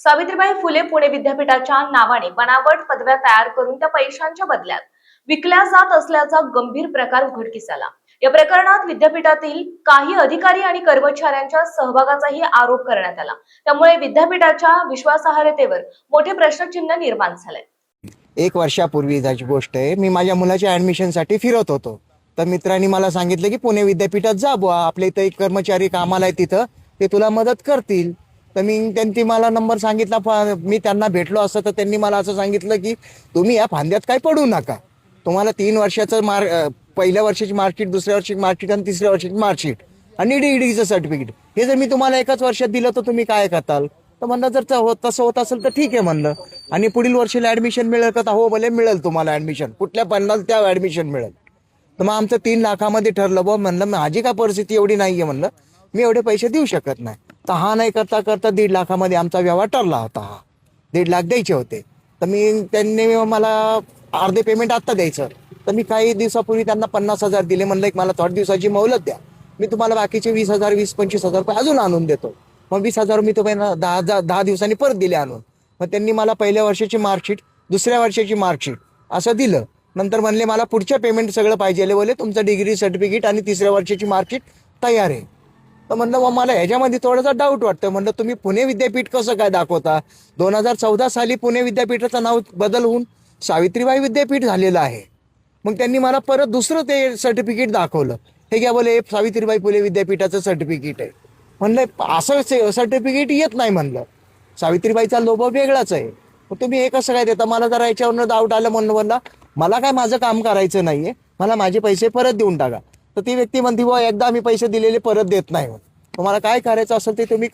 सावित्रीबाई फुले पुणे विद्यापीठाच्या नावाने बनावट पदव्या तयार करून त्या पैशांच्या बदल्यात विकल्या जात असल्याचा गंभीर प्रकार उघडकीस आला। या प्रकरणात विद्यापीठातील काही अधिकारी आणि कर्मचाऱ्यांच्या सहभागाचाही आरोप करण्यात आला। त्यामुळे विद्यापीठाच्या विश्वासार्हतेवर मोठे प्रश्नचिन्ह निर्माण झाले। एक वर्षापूर्वीची गोष्ट आहे। मी माझ्या मुलाच्या ॲडमिशनसाठी फिरत होतो, तर मित्रांनी मला सांगितलं की पुणे विद्यापीठात जा बुवा, आपल्या इथं एक कर्मचारी कामाला आहे, तिथं ते तुला मदत करतील। तर त्यांनी मला नंबर सांगितला। मी त्यांना भेटलो असतं तर त्यांनी मला असं सांगितलं की तुम्ही या फांद्यात काय पडू नका, तुम्हाला 3 वर्षाचं पहिल्या वर्षाची मार्कशीट, दुसऱ्या वर्षाची मार्कशीट आणि तिसऱ्या वर्षाची मार्कशीट आणि डीईडीचं सर्टिफिकेट हे जर मी तुम्हाला एकाच वर्षात दिलं तर तुम्ही काय करताल? तर म्हणलं जर तसं होत असेल तर ठीक आहे म्हणलं, आणि पुढील वर्षीला ॲडमिशन मिळेल का? हो भले मिळेल तुम्हाला ॲडमिशन, कुठल्या 50 त्या ॲडमिशन मिळेल। तर मग आमचं 3 लाखामध्ये ठरलं बुवा। म्हणलं माझी का परिस्थिती एवढी नाही आहे, म्हणलं मी एवढे पैसे देऊ शकत नाही। तर हा नाही करता करता 1.5 लाखामध्ये आमचा व्यवहार ठरला होता। 1.5 लाख द्यायचे होते, तर त्यांनी मला अर्धे पेमेंट आत्ता द्यायचं। तर मी काही दिवसापूर्वी त्यांना 50,000 दिले। म्हणलं एक मला थोड्या दिवसाची मोहलत द्या, मी तुम्हाला बाकीचे 20,000 20-25,000 रुपये अजून आणून देतो। मग 20,000 मी तुम्हाला 10 दिवसांनी परत दिले आणून। मग त्यांनी मला पहिल्या वर्षाची मार्कशीट, दुसऱ्या वर्षाची मार्कशीट असं दिलं। नंतर म्हणले मला पुढच्या पेमेंट सगळं पाहिजे, बोले तुमचं डिग्री सर्टिफिकेट आणि तिसऱ्या वर्षाची मार्कशीट तयार आहे। तर म्हणलं मग मला ह्याच्यामध्ये थोडासा डाऊट वाटतं। म्हणलं तुम्ही पुणे विद्यापीठ कसं काय दाखवता? 2014 साली पुणे विद्यापीठाचं नाव बदल होऊन सावित्रीबाई विद्यापीठ झालेलं आहे। मग त्यांनी मला परत दुसरं ते सर्टिफिकेट दाखवलं। हे घ्या बोले, सावित्रीबाई फुले विद्यापीठाचं सर्टिफिकेट आहे। म्हणलं असं सर्टिफिकेट येत नाही, म्हणलं सावित्रीबाईचा लोगो वेगळाच आहे, मग तुम्ही हे कसं काय देता? मला जरा याच्यावरनं डाऊट आलं, म्हणून म्हणला मला काय माझं काम करायचं नाहीये, मला माझे पैसे परत देऊन टाका। तर ती व्यक्ती म्हणते बुवा एकदा आम्ही पैसे दिलेले परत देत नाही, तुम्हाला काय करायचं असेल ते तुम्ही